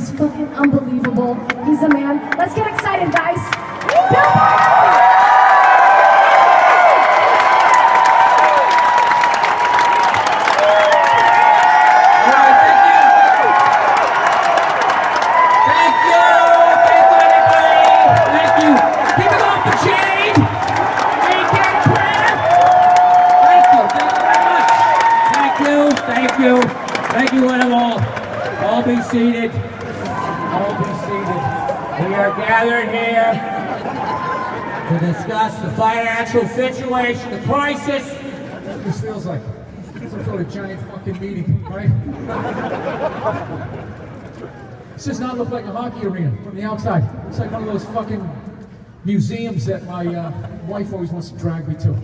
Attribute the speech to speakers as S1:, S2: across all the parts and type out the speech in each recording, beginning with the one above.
S1: He's fucking unbelievable. He's a man. Let's get excited, guys. Bill Burr!
S2: Thank you, one and all. All be seated. All be seated. We are gathered here to discuss the financial situation, the crisis.
S3: This feels like some sort of giant fucking meeting, right? This does not look like a hockey arena from the outside. It's like one of those fucking museums that my wife always wants to drag me to.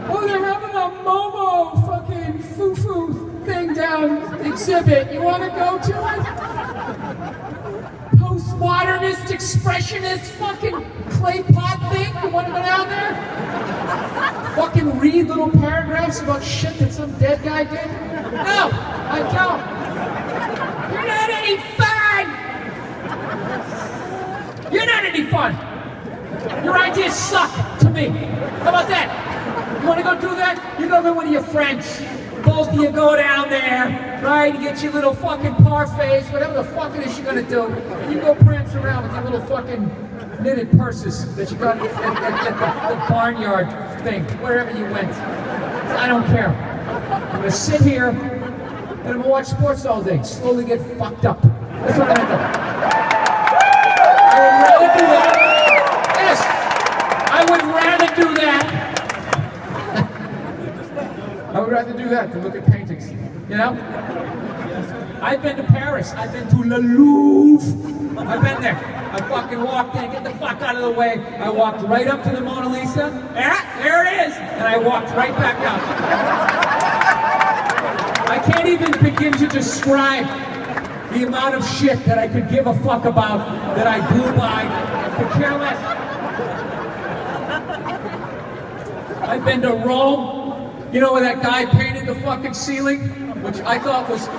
S3: Oh, they're having a Momo fucking foo-foo thing down exhibit. You want to go to it? Post-modernist, expressionist fucking clay pot thing? You want to go down there? Fucking read little paragraphs about shit that some dead guy did? No, I don't. You're not any fun! You're not any fun! Your ideas suck to me. How about that? You want to go do that? You go with one of your friends. Both of you go down there, right? You get your little fucking parfaits, whatever the fuck it is you're gonna do. You go prance around with your little fucking knitted purses that you got at the barnyard thing, wherever you went. I don't care. I'm gonna sit here and I'm gonna watch sports all day, slowly get fucked up. That's what I'm gonna do. I would rather do that. Yes, I would rather do that. I would rather do that than look at paintings, you know? I've been to Paris, I've been to Le Louvre, I've been there. I fucking walked in, get the fuck out of the way. I walked right up to the Mona Lisa, there it is, and I walked right back out. I can't even begin to describe the amount of shit that I could give a fuck about, that I blew by, could care less. I've been to Rome. You know where that guy painted the fucking ceiling? Which I thought was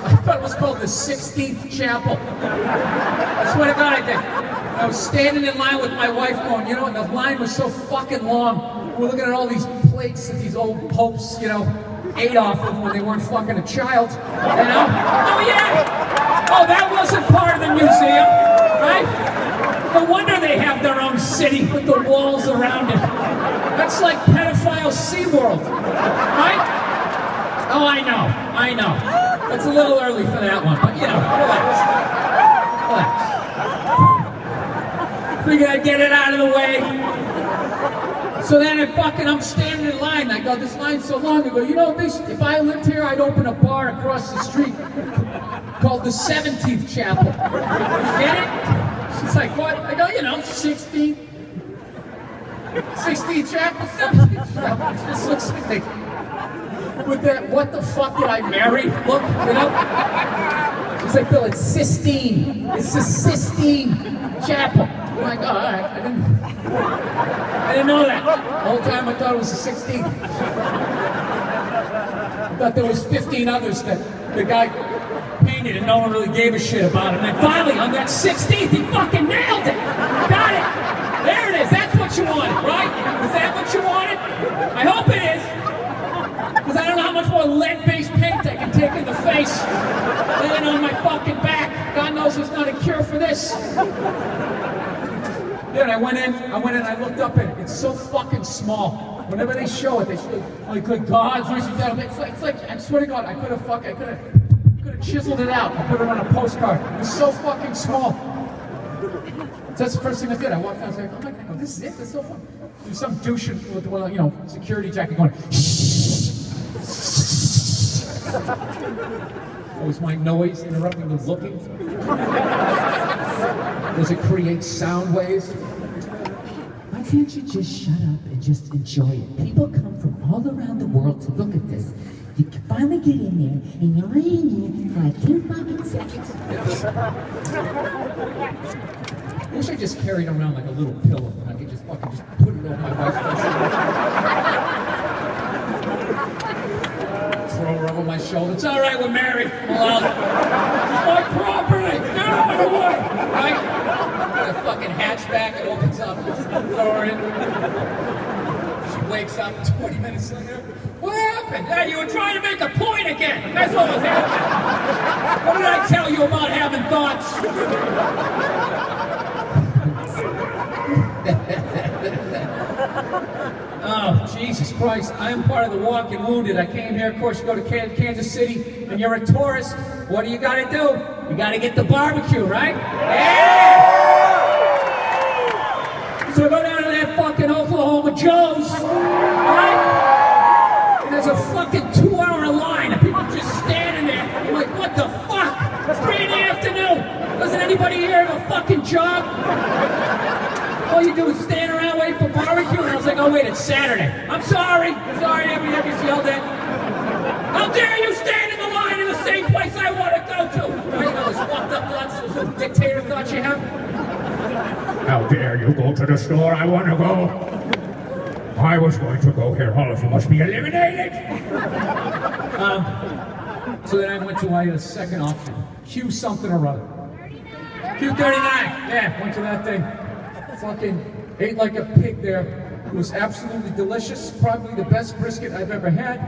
S3: called the 16th Chapel. I swear to God I did. I was standing in line with my wife going, you know, and the line was so fucking long. We're looking at all these plates that these old popes, you know, ate off of when they weren't fucking a child. You know? Oh yeah! Oh, that wasn't part of the museum, right? No wonder they have their own city with the walls around it. That's like pedophile SeaWorld, right? Oh, I know. It's a little early for that one, but you know, relax. Figured I'd get it out of the way. So then I'm standing in line. I go, this line's so long. I go, you know, if I lived here, I'd open a bar across the street called the 17th Chapel. You get it? She's like, what? I go, you know, 16th Chapel, 17th Chapel. This looks like with that, what the fuck did I marry? Look, you know? She's like, Bill, it's Sistine. It's the Sistine Chapel. I'm like, oh, all right. I didn't know that. The whole time I thought it was the 16th. I thought there was 15 others that the guy painted and no one really gave a shit about him. And then finally, on that 16th, he fucking nailed it. Got it. There it is. That's what you wanted, right? Is that what you wanted? I hope it is. Because I don't know how much more lead-based paint I can take in the face laying on my fucking back. God knows there's not a cure for this. Yeah, and I went in, I looked up at it. It's so fucking small. Whenever they show it, they show like God's raising down. It's like, I swear to God, I could have chiseled it out. I put it on a postcard. It's so fucking small. So that's the first thing I did. I walked out and I was like, oh my God, this is it? That's so fun. There's some douche with the, you know, security jacket going, always my noise interrupting the looking. Does it create sound waves?
S4: Why can't you just shut up and just enjoy it? People come from all around the world to look at this. You can finally get in there, and you're in there for like 2 fucking seconds.
S3: I wish I just carried around like a little pillow and I could just fucking just put it over my wife's face. Throw her over my shoulder. It's all right, we're married. It's my property. out of the way, right? The fucking hatchback, it opens up, throw her in. She wakes up 20 minutes later. What happened? Yeah, you were trying to make a point again. That's what was happening. What did I tell you about having thoughts? Oh, Jesus Christ. I am part of the Walking Wounded. I came here, of course, you go to Kansas City, and you're a tourist. What do? You gotta get the barbecue, right? Yeah! So I go down to that fucking Oklahoma Joe's, right? And there's a fucking 2-hour line of people just standing there. I'm like, what the fuck? It's 3 in the afternoon. Doesn't anybody here have a fucking job? All you do is stand around waiting for barbecue, and I was like, oh wait, it's Saturday. I'm sorry, everybody gets yelled at. How dare you stand in the line in the same place I want to go to? Right, you know, those fucked up thoughts, those little dictator thoughts you have?
S5: How dare you go to the store I want to go? I was going to go here. All of you must be eliminated.
S3: So then I went to a second option. Q something or other. Q39. Yeah, went to that thing. Fucking ate like a pig there. It was absolutely delicious. Probably the best brisket I've ever had.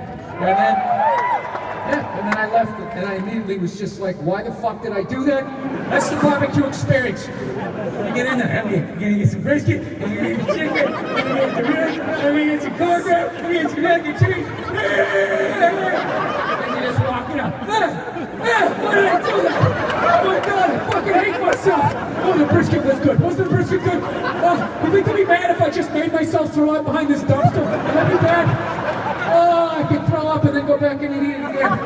S3: And then I left it, and I immediately was just like, why the fuck did I do that? That's the barbecue experience. You get in there, you're gonna get some brisket, and you're gonna get some chicken, and you're gonna get some ribs, and you're gonna get some cornbread, and you're gonna get some mac and cheese. And you just walk it up. Why did I do that? Oh my God, I fucking hate myself. Oh, the brisket was good. Wasn't the brisket good? Oh, you think I'd be mad if I just made myself throw up behind this dumpster? Would that be bad? Oh, I could throw up and then go back and eat it again.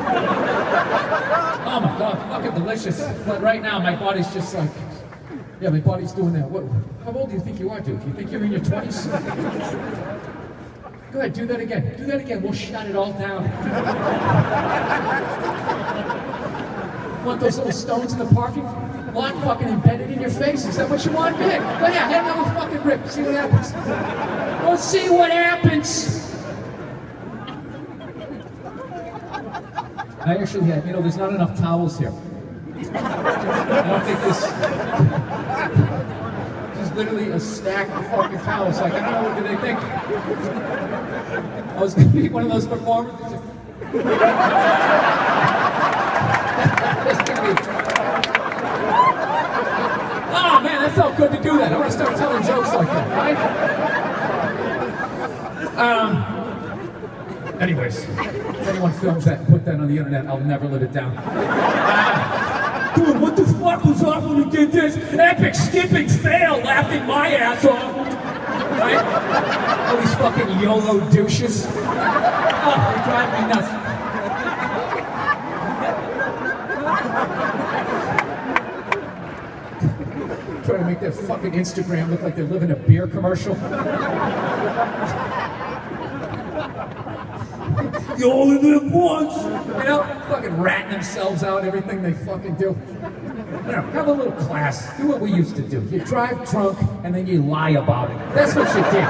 S3: Oh my God, fucking delicious. But right now, my body's just like, yeah, my body's doing that. How old do you think you are, dude? Do you think you're in your 20s? Go ahead, do that again. Do that again. We'll shut it all down. Want those little stones in the parking lot fucking embedded in your face? Is that what you want? Go ahead. Go ahead, have another fucking rip. See what happens. We'll see what happens. I actually had, there's not enough towels here. I don't think this is literally a stack of fucking towels. Like, I don't know, what do they think? I was going to be one of those performers that just... Oh man, that felt good to do that. I want to start telling jokes like that, right? Anyways, if anyone films that and put that on the internet, I'll never live it down. Dude, what the fuck was off when you did this? Epic skipping fail, laughing my ass off. Right? All these fucking YOLO douches. Oh, they drive me nuts. Trying to make that fucking Instagram look like they're living a beer commercial. You only live once! Fucking ratting themselves out, everything they fucking do. Have a little class. Do what we used to do. You drive drunk, and then you lie about it. That's what you did.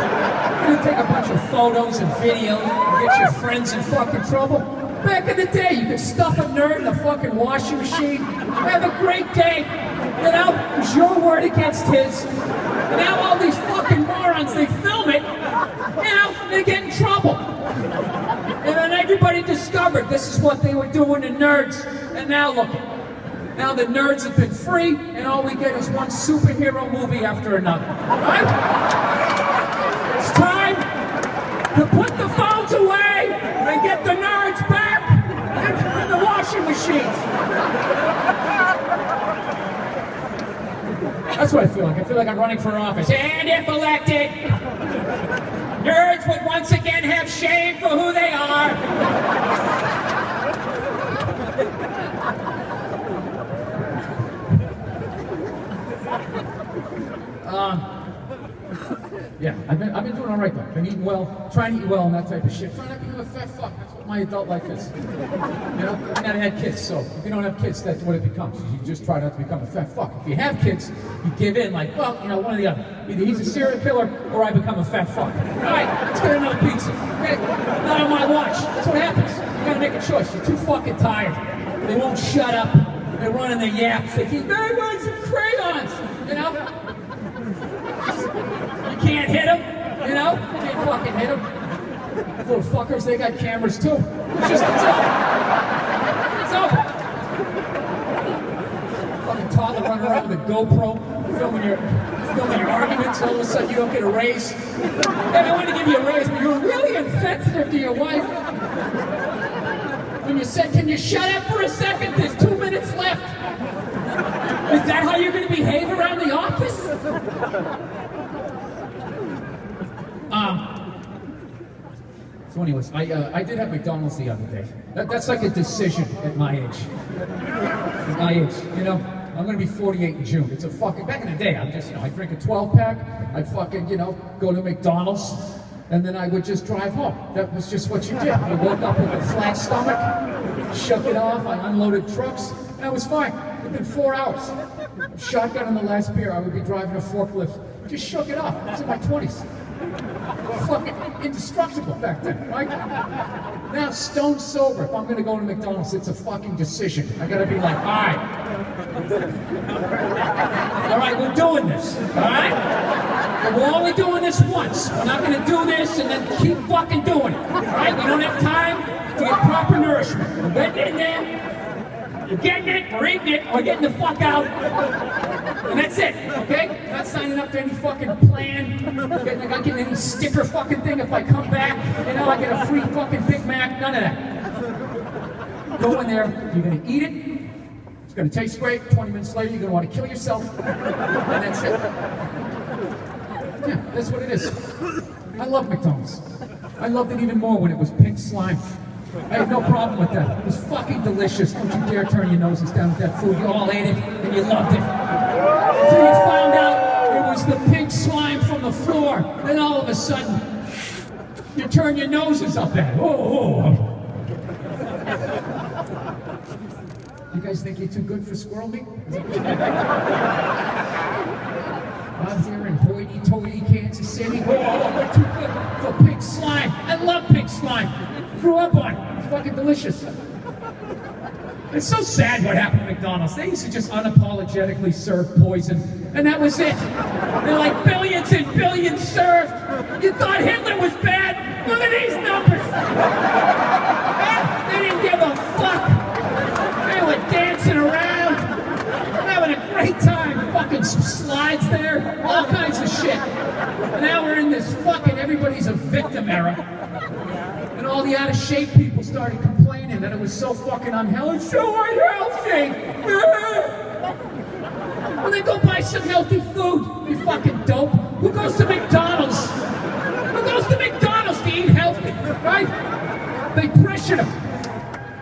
S3: You take a bunch of photos and videos, and get your friends in fucking trouble. Back in the day, you could stuff a nerd in a fucking washing machine, have a great day. It was your word against his. And now all these fucking morons, they film it, they get in trouble. And then everybody discovered this is what they were doing to nerds. And now look, now the nerds have been free, and all we get is one superhero movie after another. Right? It's time to put the phones away and get the nerds back in the washing machines. That's what I feel like. I feel like I'm running for office. And if elected, nerds would once again have shame for who they are. Yeah, I've been doing all right though. Been eating well, trying to eat well and that type of shit. Trying not to become a fat fuck. That's what my adult life is. I never had kids, so if you don't have kids, that's what it becomes. You just try not to become a fat fuck. If you have kids, you give in like, well, one or the other. Either he's a serial killer or I become a fat fuck. All right, let's get another pizza. Okay? Not on my watch. That's what happens. You gotta make a choice. You're too fucking tired. They won't shut up. They're running their yaps. They keep, I want Little fuckers, they got cameras too. It's over. It's over. Fucking toddler running around with a GoPro, filming your arguments. All of a sudden, you don't get a raise. Hey, I want to give you a raise, but you're really insensitive to your wife. When you said, "Can you shut up for a second? There's 2 minutes left." Is that how you're going to behave around the office? So anyways, I did have McDonald's the other day. That's like a decision at my age. At my age, you know, I'm gonna be 48 in June. It's a fucking, back in the day, I'm just, you know, I'd drink a 12-pack, I'd fucking, you know, go to McDonald's, and then I would just drive home. That was just what you did. I woke up with a flat stomach, shook it off, I unloaded trucks, and I was fine. It'd been 4 hours. Shotgun on the last beer, I would be driving a forklift. Just shook it off. I was in my 20s. Fucking indestructible back then, right? Now, stone sober, if I'm gonna go to McDonald's, it's a fucking decision. I gotta be like, all right, we're doing this, all right? But we're only doing this once. We're not gonna do this and then keep fucking doing it, all right? We don't have time to get proper nourishment. We're getting in there, we're getting it, we're eating it, we're getting the fuck out. And that's it, okay? Not signing up to any fucking plan. Not getting any sticker fucking thing if I come back. You know, I get a free fucking Big Mac. None of that. Go in there, you're gonna eat it. It's gonna taste great. 20 minutes later, you're gonna want to kill yourself. And that's it. Yeah, that's what it is. I love McDonald's. I loved it even more when it was pink slime. I had no problem with that. It was fucking delicious. Don't you dare turn your noses down at that food. You all ate it and you loved it. Until you found out it was the pink slime from the floor. Then all of a sudden, you turn your noses up at it. Oh. You guys think you're too good for squirrel meat? I'm here in hoity-toity, Kansas City. Oh, we're too good for pink slime. I love pink slime. Grew up on it. It's fucking delicious. It's so sad what happened to McDonald's. They used to just unapologetically serve poison, and that was it. They're like billions and billions served. You thought Hitler was bad? Look at these numbers. They didn't give a fuck. They were dancing around, having a great time. Fucking slides there, all kinds of shit. And now we're in this fucking everybody's a victim era. And all the out-of-shape people started complaining that it was so fucking unhealthy. So unhealthy! Well, then go buy some healthy food, you fucking dope. Who goes to McDonald's? Who goes to McDonald's to eat healthy, right? They pressured them.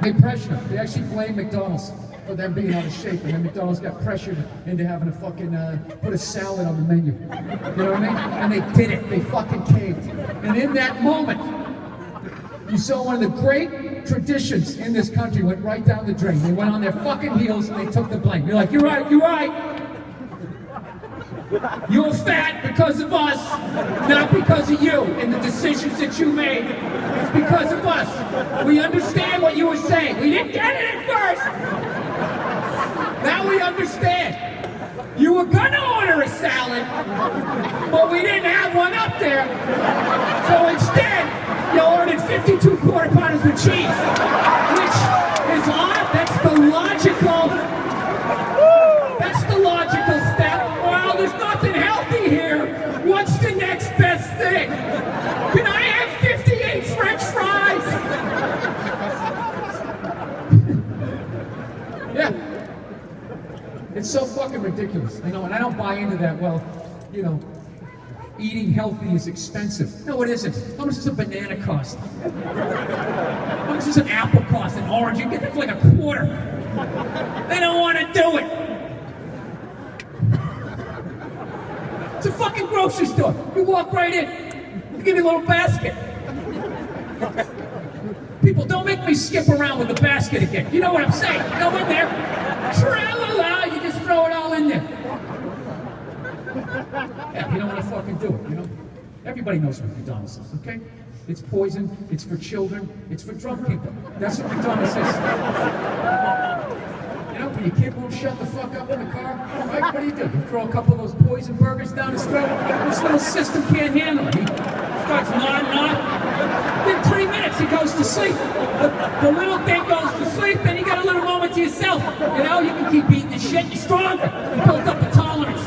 S3: They pressured them. They actually blamed McDonald's for them being out of shape. And then McDonald's got pressured into having to fucking put a salad on the menu. You know what I mean? And they did it. They fucking caved. And in that moment, you saw one of the great traditions in this country went right down the drain. They went on their fucking heels and they took the blame. You're like, you're right, you're right. You're fat because of us, not because of you and the decisions that you made. It's because of us. We understand what you were saying. We didn't get it at first. Now we understand. You were gonna order a salad, but we didn't have one up there. So instead, you ordered 52 quarter pounders with cheese, which is odd. That's the logical step. Well, there's nothing healthy here. What's the next best thing? Can I have 58 French fries? Yeah. It's so fucking ridiculous, you know, and I don't buy into that, well, you know, eating healthy is expensive. No, it isn't. How much does a banana cost? How much does an apple cost? An orange? You get it for like a quarter. They don't want to do it. It's a fucking grocery store. You walk right in. They give you a little basket. People, don't make me skip around with the basket again. You know what I'm saying? Go in there. Tra-la-la. You just throw it all in there. Yeah, you don't want to fucking do it, you know? Everybody knows what McDonald's is, okay? It's poison, it's for children, it's for drunk people. That's what McDonald's is. You know, when your kid won't shut the fuck up in the car, right? What do? You throw a couple of those poison burgers down his throat. This little system can't handle it. He starts nodding. Within 3 minutes, he goes to sleep. The little thing goes to sleep, then you got a little moment to yourself. You know, you can keep eating the shit, you're stronger. You built up a tolerance.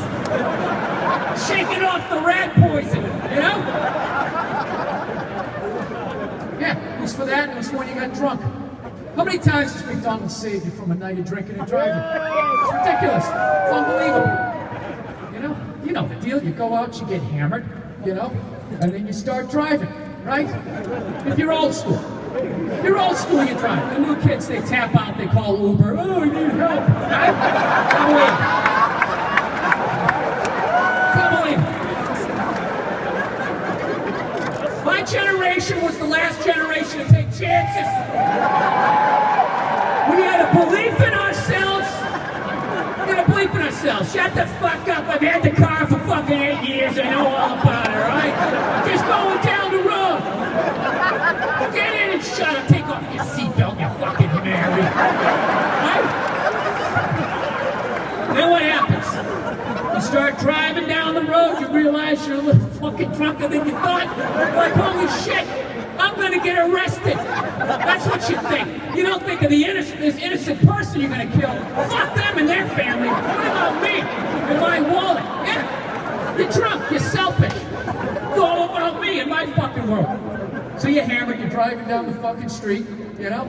S3: Shaking off the rat poison, you know? Yeah, it was for that, it was when you got drunk. How many times has McDonald's saved you from a night of drinking and driving? It's ridiculous. It's unbelievable. You know the deal. You go out, you get hammered, you know, and then you start driving, right? If you're old school. You're old school, you drive. The new kids, they tap out, they call Uber. Oh, I need help. Right? Come believe it. My generation was the last generation to take chances. We had a belief in ourselves. We had a belief in ourselves. Shut the fuck up. I've had the car for fucking 8 years. I know all about it, right? Just going down the road. Get in and shut up. Take off your seatbelt, you fucking Mary. Right? Then what happens? You start driving down the road, you realize you're a little fucking drunker than you thought. Like, holy shit, I'm gonna get arrested. That's what you think. You don't think of this innocent person you're gonna kill. Fuck them and their family. What about me and my wallet? Yeah, you're drunk, you're selfish. It's all about me and my fucking world. So you're hammered, you're driving down the fucking street, you know?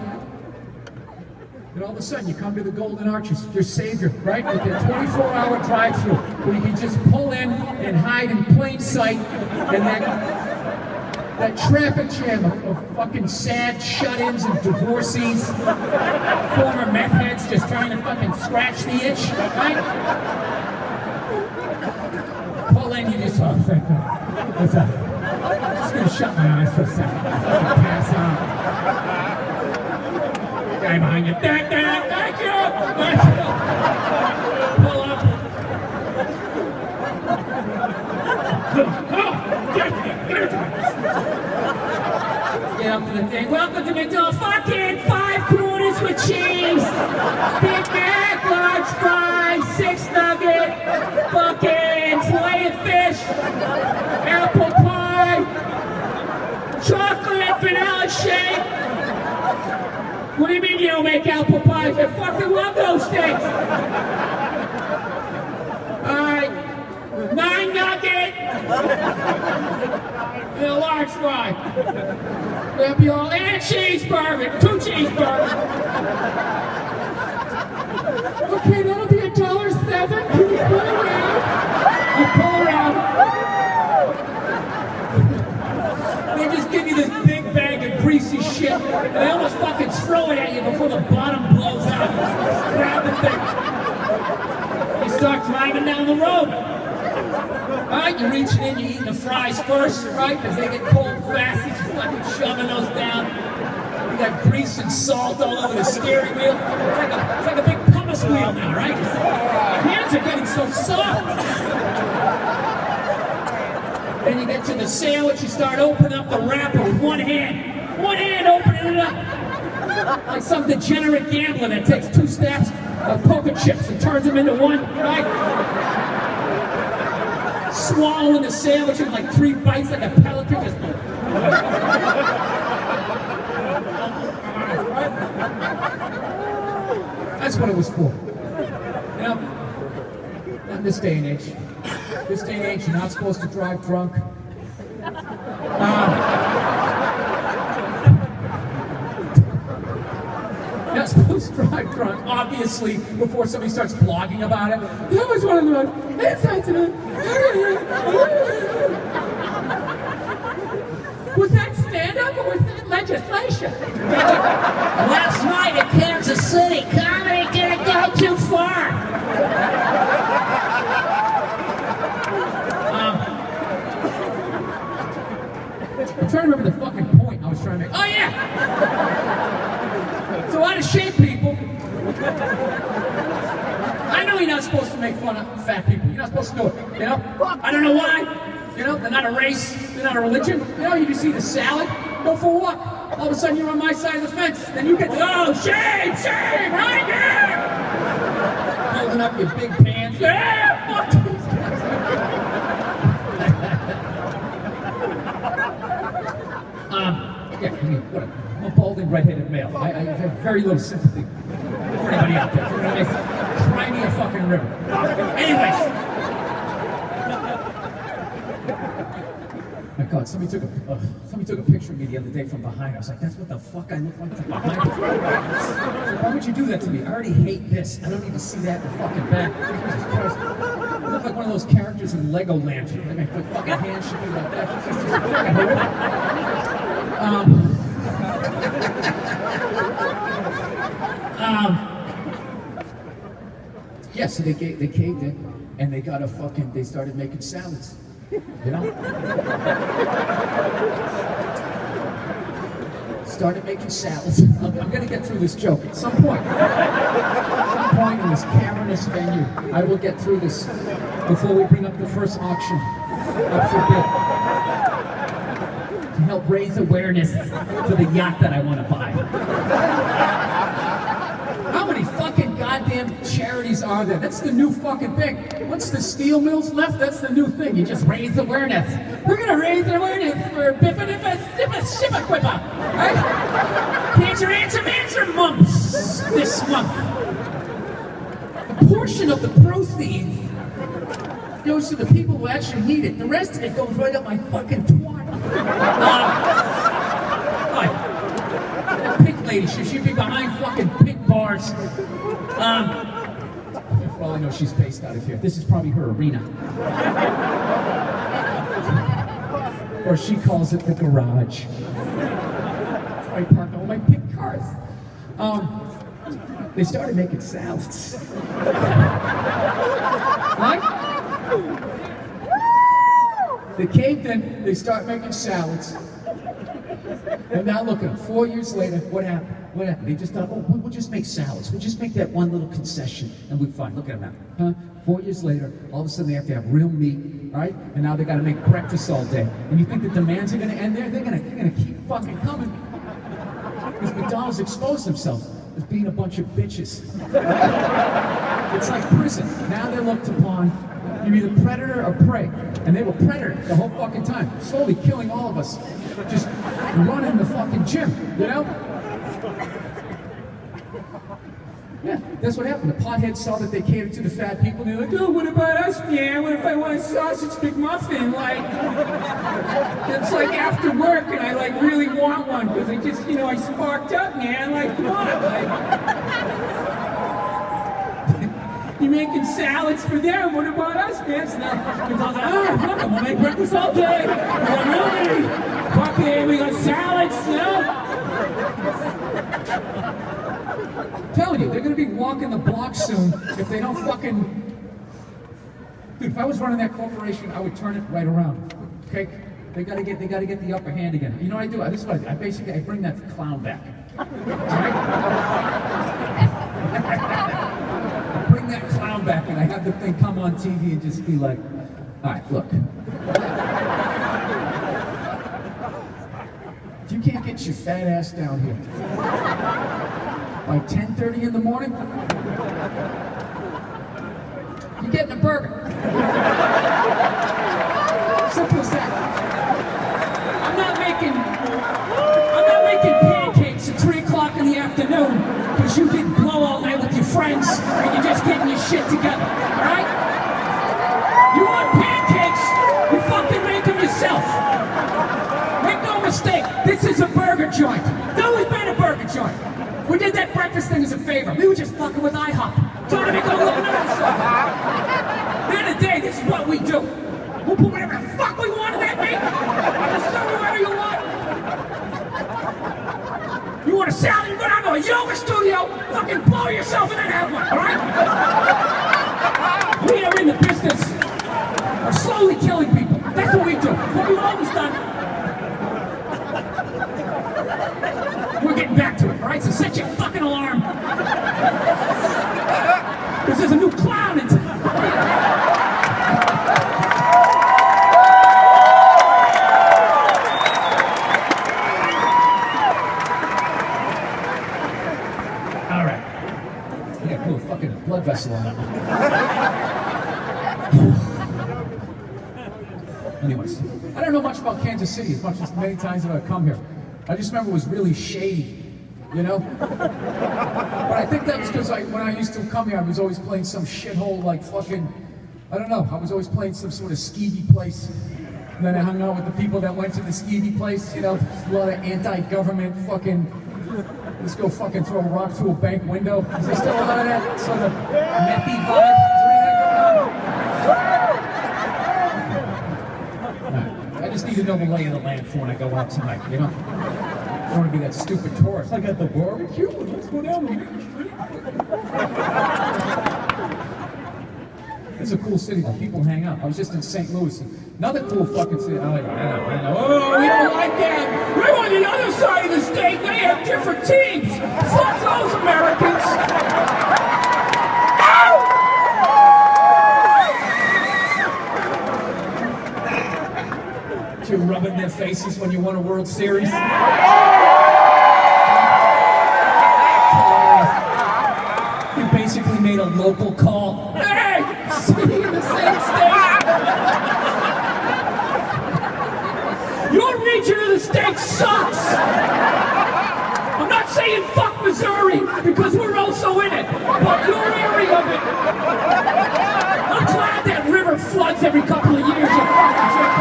S3: And all of a sudden, you come to the Golden Arches, your savior, right? With the 24-hour drive-thru, where you can just pull in and hide in plain sight, and that traffic jam of fucking sad shut-ins and divorcees, former meth heads just trying to fucking scratch the itch, right? Pull in, you just, oh, thank God. What's up? I'm just gonna shut my eyes for a second. Pass out. Guy behind you. Thank you! Thank you! Pull up. Get up to the thing. Welcome to McDonald's. Fucking 5 quarters with cheese. Big Mac, large fries, 6 nugget, fucking fillet of fish, apple pie, chocolate vanilla shake. What do you mean you don't make apple pies? I fucking love those things. Alright, 9 nugget and a large fry. That'll be all, and a cheeseburger, 2 cheeseburgers. Okay, that'll be $1.07. Can you pull around? You pull around. They just give you this big bag of greasy shit, and they almost fucking throw it at you before the bottom blows out. Grab the thing. You start driving down the road. Alright, you're reaching in, you're eating the fries first, right? Because they get cold fast, you're fucking shoving those down. You got grease and salt all over the steering wheel. It's like a big pumice wheel now, right? Your hands are getting so soft. Then you get to the sandwich, you start opening up the wrapper with one hand. One hand opening it up. Like some degenerate gambler that takes 2 stacks of poker chips and turns them into one, right? Swallowing the sandwich in like 3 bites like a pelican. Just... That's what it was for. You know, in this day and age. This day and age, you're not supposed to drive drunk. You're not supposed to drive drunk, obviously, before somebody starts blogging about it. That was one of the most insensitive. Was that stand-up or was that legislation?
S4: Last night at Kansas City, comedy can't go too far.
S3: I'm trying to remember the fucking point I was trying to make. Oh, yeah! So out of shape people. I know you're not supposed to make fun of fat people. You're not supposed to do it, you know? I don't know why. You know, they're not a race. They're not a religion. You know, you just eat a salad. Go for a walk. All of a sudden you're on my side of the fence. Then you get to, oh, shame, right here! Holding up your big pants. Yeah, fuck these guys. Yeah, I mean, what? I'm a balding, redheaded male. I have very little sympathy for anybody out there. You know what I mean? Cry me a fucking river. Anyways. My God, somebody took a picture of me the other day from behind. I was like, that's what the fuck I look like from behind. So why would you do that to me? I already hate this. I don't need to see that in the fucking back. Jesus Christ. I look like one of those characters in Legoland. Like my fucking hands should be like that. Just fucking horrific. Yeah, so they caved in, and they started making salads. You know? Started making salads. I'm gonna get through this joke at some point. At some point in this cavernous venue, I will get through this before we bring up the first auction up for bid. To help raise awareness for the yacht that I want to buy. How many fucking goddamn charities are there? That's the new fucking thing. Once the steel mills left, that's the new thing. You just raise awareness. We're gonna raise awareness for Biffa-Diffa-Shippa-Quippa, right? Cancer mumps this month. A portion of the proceeds goes to the people who actually need it. The rest of it goes right up my fucking twat. That pink lady, she'd be behind fucking pink bars. For all I know, she's based out of here. This is probably her arena. Or she calls it the garage. That's where I park all my pink cars. They started making salads. Right? They caved in, they start making salads. And now look at them, 4 years later, what happened? What happened? They just thought, oh, we'll just make salads. We'll just make that one little concession and we're fine. Look at them now. Huh? 4 years later, all of a sudden they have to have real meat, right? And now they gotta make breakfast all day. And you think the demands are gonna end there? They're gonna keep fucking coming. Because McDonald's exposed themselves as being a bunch of bitches. It's like prison. Now they're looked upon. You're either predator or prey. And they were predator the whole fucking time. Slowly killing all of us. Just running the fucking gym, you know? Yeah, that's what happened. The potheads saw that they catered to the fat people, and they're like, oh, what about us, man? What if I want a sausage McMuffin? Like, it's like after work, and I like really want one, because I just, I sparked up, man. Like, come on, like, you're making salads for them. What about us, man? So now, McDonald's like, oh, fuck, I'm gonna make breakfast all day. Really? Fucking, we got salads, I'm telling you, they're gonna be walking the block soon if they don't fucking... Dude, if I was running that corporation, I would turn it right around. Okay? They gotta get the upper hand again. You know what I do? This is what I do. I bring that clown back. Alright? I bring that clown back and I have the thing come on TV and just be like, alright, look. If you can't get your fat ass down here by 10:30 in the morning, you're getting a burger. Simple as that. I'm not making pancakes at 3 o'clock in the afternoon because you didn't blow all night with your friends and you're just getting your shit together, all right? You want pancakes, you fucking make them yourself. Make no mistake, this is a burger joint. It's always been a burger joint. We did that breakfast thing as a favor. We were just fucking with IHOP. Trying to make a little noise. At the end of the day, this is what we do. We'll put whatever the fuck we want in that meat. Just do whatever you want. You want a salad? You go down to a yoga studio, fucking blow yourself and then have one, alright? We are in the business of slowly killing people. That's what we do. What we've always done. We're getting back to it, alright? So set your fucking alarm. Because there's a new clown in town. Alright. I got a cool fucking blood vessel on it. Anyways, I don't know much about Kansas City as much as many times as I've come here. I just remember it was really shady, you know? But I think that was because when I used to come here, I was always playing some shithole like fucking, I don't know, I was always playing some sort of skeevy place. And then I hung out with the people that went to the skeevy place, you know, a lot of anti-government fucking, let's go fucking throw a rock through a bank window. Is there still a lot of that sort of methy vibe? Is there anything going on? I just need to know the lay of the land for when I go out tonight, you know? I don't want to be that stupid tourist. I got the barbecue, let's go down the main street. It's a cool city where people hang out. I was just in St. Louis. Another cool fucking city. I know. Oh, we don't like that. We're on the other side of the state. They have different teams. Fuck those Americans. Ow! You're rubbing their faces when you won a World Series. You basically made a local call. Hey! City in the same state! Your region of the state sucks! I'm not saying fuck Missouri, because we're also in it, but your area of it. I'm glad that river floods every couple of years, you fucking jerk.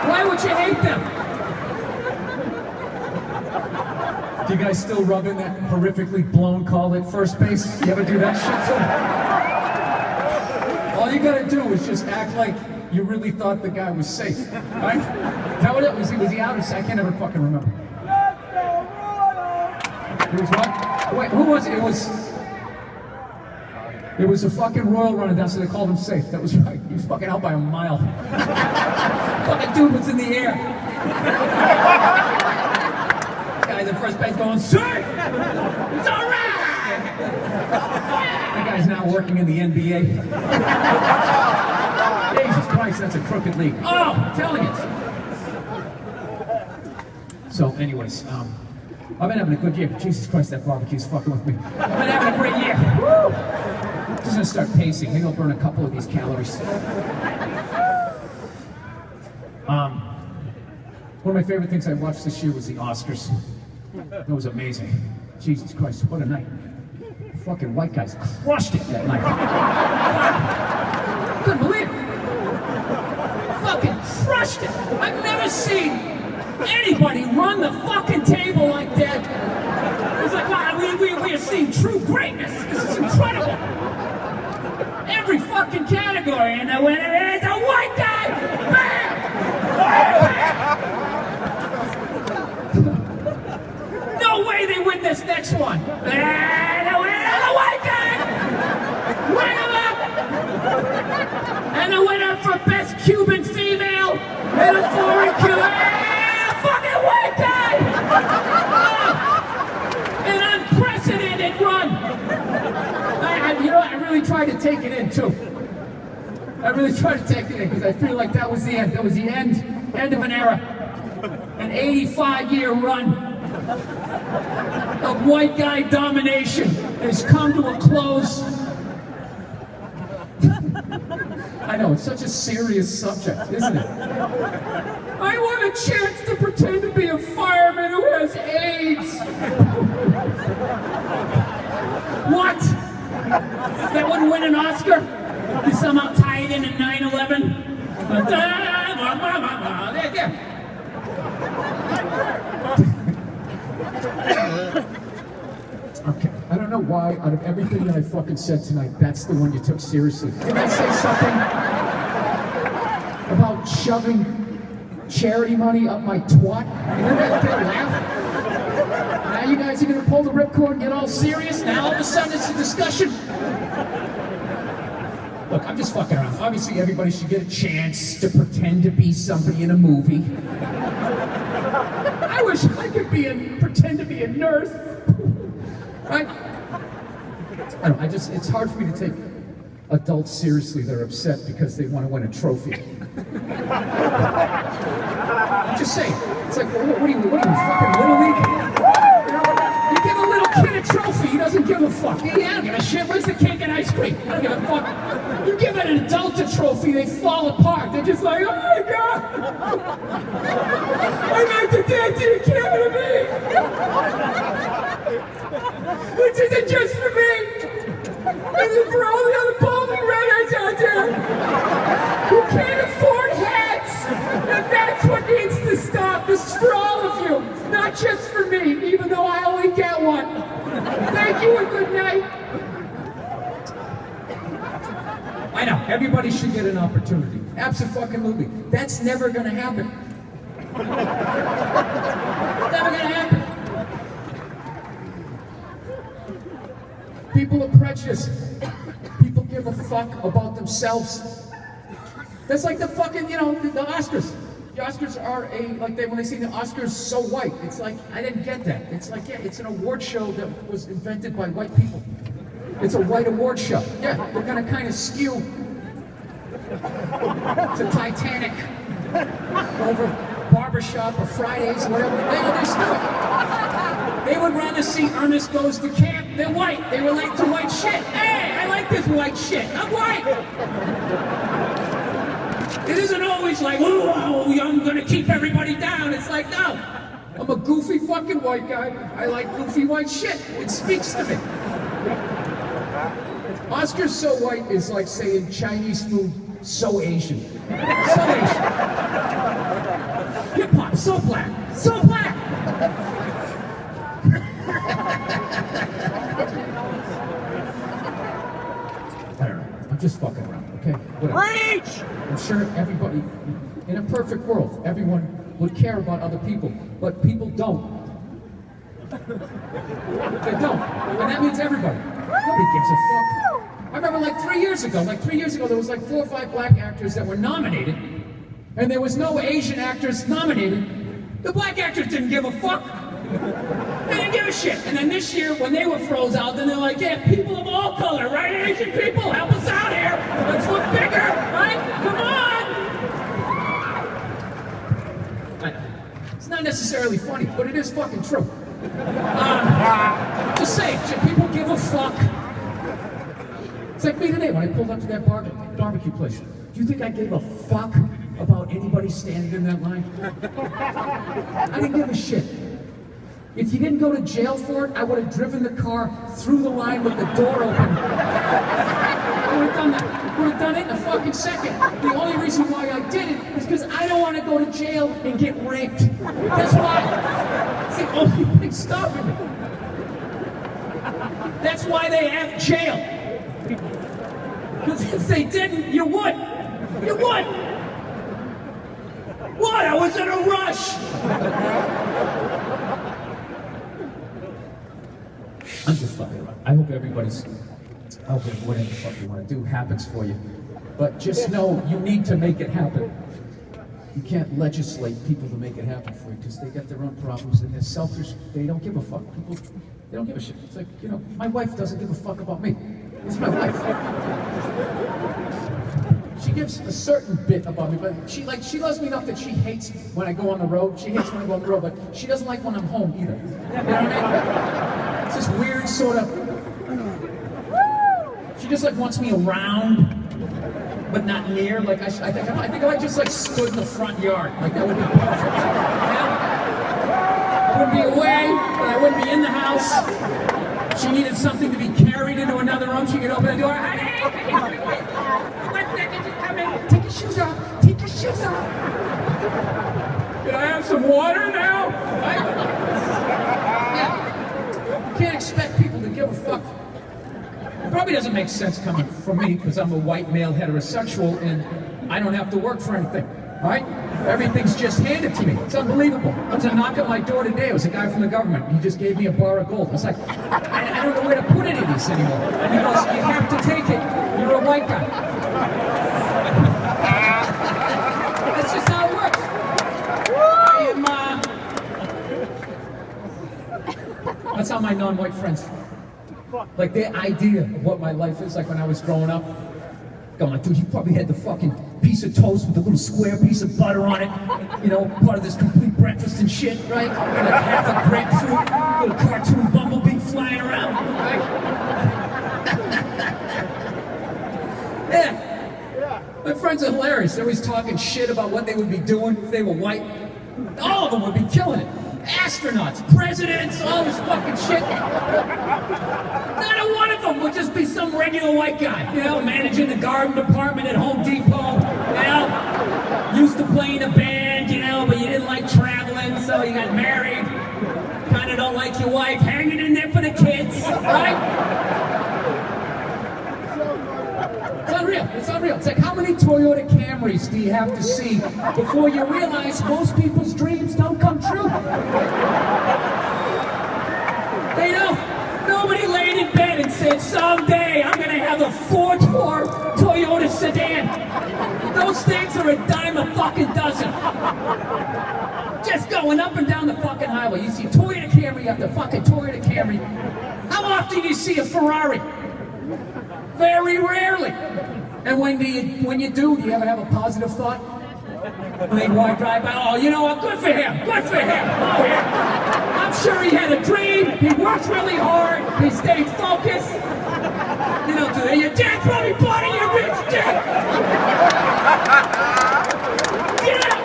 S3: Why would you hate them? Do you guys still rub in that horrifically blown call at first base? You ever do that shit too? All you gotta do is just act like you really thought the guy was safe, right? Is that what it was? Was he out? I can't ever fucking remember. It was what? Wait, who was it? It was a fucking Royal running down, so they called him safe. That was right. He was fucking out by a mile. Fucking dude was in the air. Guys at first base going, safe! It's all right! That guy's now working in the NBA. Jesus Christ, that's a crooked league. Oh, I'm telling you. So, anyways, I've been having a good year. Jesus Christ, that barbecue's fucking with me. I've been having a great year. Woo! Just gonna start pacing. Maybe I'll burn a couple of these calories. One of my favorite things I watched this year was the Oscars. That was amazing. Jesus Christ, what a night. Fucking white guys crushed it that night. Couldn't believe it. Fucking crushed it. I've never seen anybody run the fucking table like that. It was like, wow, we are seeing true greatness. This is incredible. Every fucking category, and the winner is a white guy. Bam! No way they win this next one. And the winner is a white guy. Ring him up. And the winner for best Cuban female in a foreign Cuban. Fucking white guy. An unprecedented run. I really tried to take it in too. I really tried to take it in because I feel like that was the end. That was the end of an era. An 85-year run of white guy domination has come to a close. I know, it's such a serious subject, isn't it? I want a chance to pretend to be a fireman who has AIDS. What? That wouldn't win an Oscar? You somehow tie it in at 9/11? Okay, I don't know why, out of everything that I fucking said tonight, that's the one you took seriously. Did I say something about shoving charity money up my twat? You heard that laugh? Now you guys are gonna pull the ripcord and get all serious? Now all of a sudden it's a discussion? Look, I'm just fucking around. Obviously everybody should get a chance to pretend to be somebody in a movie. I wish I could pretend to be a nurse. I don't know, it's hard for me to take adults seriously that are upset because they want to win a trophy. I'm just saying. It's like, what are you, fucking Little League? You give a little kid a trophy, he doesn't give a fuck. Yeah, I don't give a shit. Where's the cake and ice cream? I don't give a fuck. You give it get an Delta trophy, they fall apart. They're just like, oh my God! I like the Delta Academy! This isn't just for me! This is for all the other balding redheads out there who can't afford hats! And that's what needs to stop. This is for all of you, not just for me, even though I only get one. Thank you and good night. I know, everybody should get an opportunity. Absolutely. That's never gonna happen. It's never gonna happen. People are prejudiced. People give a fuck about themselves. That's like the fucking, the Oscars. The Oscars are when they say the Oscars so white, it's like, I didn't get that. It's like, yeah, it's an award show that was invented by white people. It's a white award show. Yeah, they're gonna kind of skew to Titanic over Barbershop or Fridays or whatever. They would rather see Ernest Goes to Camp. They're white. They relate to white shit. Hey, I like this white shit. I'm white. It isn't always like, oh, I'm gonna keep everybody down. It's like, no, I'm a goofy fucking white guy. I like goofy white shit. It speaks to me. Oscars so white is like saying Chinese food so Asian. So Asian. Hip hop so black. So black. I don't know. I'm just fucking around, okay? Whatever. Preach! I'm sure everybody, in a perfect world, everyone would care about other people, but people don't. They don't. And that means everybody. Nobody gives a fuck. I remember like 3 years ago, there was like 4 or 5 black actors that were nominated, and there was no Asian actors nominated. The black actors didn't give a fuck. They didn't give a shit. And then this year, when they were froze out, then they're like, yeah, people of all color, right? Asian people, help us out here. Let's look bigger, right? Come on. It's not necessarily funny, but it is fucking true. Just say, people give a fuck. It's like me today when I pulled up to that barbecue place. Do you think I gave a fuck about anybody standing in that line? I didn't give a shit. If you didn't go to jail for it, I would have driven the car through the line with the door open. I would have done that. Would have done it in a fucking second. The only reason why I did it is because I don't want to go to jail and get raped. That's why. It's the only thing stopping me. That's why they have jail. Because if they didn't, you would. You would. What? I was in a rush. I'm just fucking around. I hope everybody's, whatever the fuck you want to do happens for you. But just know you need to make it happen. You can't legislate people to make it happen for you because they got their own problems and they're selfish. They don't give a fuck. People, they don't give a shit. It's like, my wife doesn't give a fuck about me. It's my wife. She gives a certain bit about me, but she loves me enough that she hates when I go on the road. She hates when I go on the road, but she doesn't like when I'm home either. You know what I mean? It's this weird sort of. She just wants me around, but not near. Like I think if I just stood in the front yard, that would be perfect. I wouldn't be away, but I wouldn't be in the house. She needed something to be carried into another room. She could open the door. Hey, one second, just come in. Take your shoes off. Take your shoes off. Can I have some water now? Yeah. You can't expect people to give a fuck. It probably doesn't make sense coming from me because I'm a white male heterosexual and I don't have to work for anything. Right? Everything's just handed to me. It's unbelievable. There was a knock at my door today. It was a guy from the government. He just gave me a bar of gold. I was like, I don't know where to put any of this anymore. And he goes, you have to take it. You're a white guy. That's just how it works. That's how my non-white friends, their idea of what my life is like when I was growing up. Going, dude, you probably had the fucking piece of toast with a little square piece of butter on it. Part of this complete breakfast and shit, right? Half a grapefruit, little cartoon bumblebee flying around, right? Yeah. friends are hilarious. They're always talking shit about what they would be doing if they were white. All of them would be killing it. Astronauts, presidents, all this fucking shit. Not a one of them would just be some regular white guy, you know, managing the garden department at Home Depot, you know, used to play in a band, you know, but you didn't like traveling, so you got married. Kind of don't like your wife, hanging in there for the kids, right? It's unreal. It's unreal. It's like, how many Toyota Camrys do you have to see before you realize most people's dreams don't come true? They don't. Nobody laid in bed and said, someday I'm going to have a 4-door Toyota sedan. Those things are a dime a fucking dozen. Just going up and down the fucking highway. You see Toyota Camry after fucking Toyota Camry. How often do you see a Ferrari? Very rarely. And when you do you ever have a positive thought? When they drive by, oh, you know what, good for him, good for him. Oh, yeah. I'm sure he had a dream, he works really hard, he stayed focused. You don't do that, your dad probably bought it, you rich dick. Get out of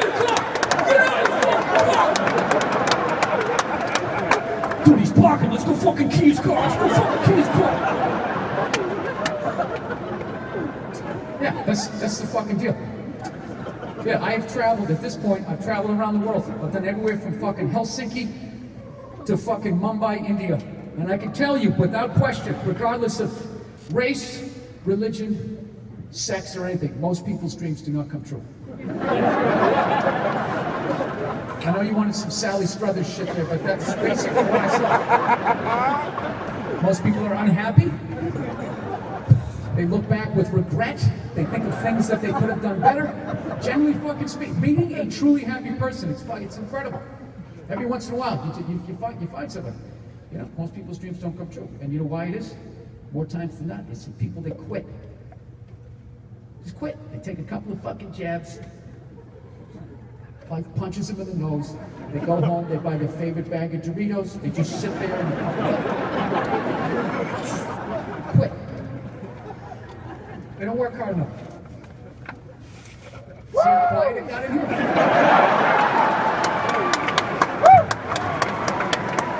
S3: the car, get out of the fucking car. Dude, he's parking, let's go fucking key his car, let's go fucking key his car. Yeah, that's the fucking deal. Yeah, I've traveled, at this point, I've traveled around the world. I've done everywhere from fucking Helsinki to fucking Mumbai, India. And I can tell you, without question, regardless of race, religion, sex, or anything, most people's dreams do not come true. I know you wanted some Sally Struthers shit there, but that's basically what I saw. Most people are unhappy. They look back with regret. They think of things that they could have done better. Generally fucking speaking, being a truly happy person, it's incredible. Every once in a while, you find somebody. You know, most people's dreams don't come true. And you know why it is? More times than not, it's the people that quit. Just quit. They take a couple of fucking jabs. Life punches them in the nose. They go home, they buy their favorite bag of Doritos. They just sit there and quit. They don't work hard enough. See how quiet it got in here?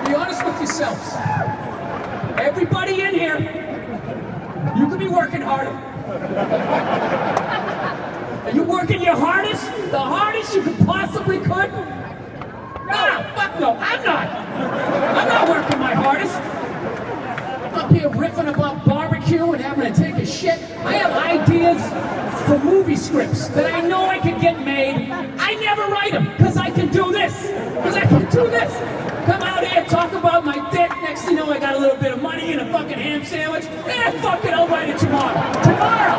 S3: Be honest with yourselves. Everybody in here, you could be working harder. Are you working your hardest? The hardest you could possibly could? No, fuck no, I'm not. I'm not working my hardest. I'm up here riffing about barbecue and having to take a shit. I have ideas for movie scripts that I know I can get made. I never write them, because I can do this. Because I can do this. Come out here, talk about my dick. Next thing you know, I got a little bit of money and a fucking ham sandwich. And fuck it, I'll write it tomorrow. Tomorrow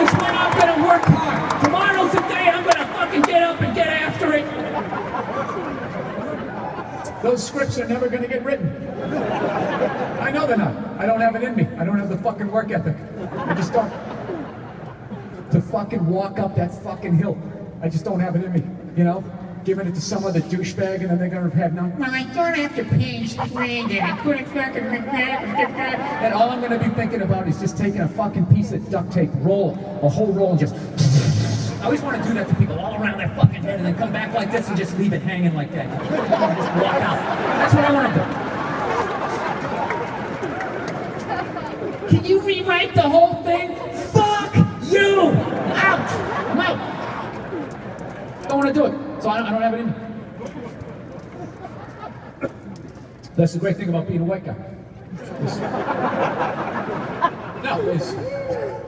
S3: is when I'm gonna work hard. Tomorrow's the day I'm gonna fucking get up and get after it. Those scripts are never gonna get written. I know they're not. I don't have it in me. I don't have the fucking work ethic. I just don't. To fucking walk up that fucking hill. I just don't have it in me, you know? Giving it to some other douchebag and then they're gonna have no, well, I thought after page 3 that I couldn't fucking and all I'm gonna be thinking about is just taking a fucking piece of duct tape, roll, a whole roll and just I always want to do that to people all around their fucking head and then come back like this and just leave it hanging like that. Just walk out. That's what I want to do. Can you rewrite the whole thing? Fuck you! Out! I'm out! Don't want to do it. So I don't have it in me. That's the great thing about being a white guy.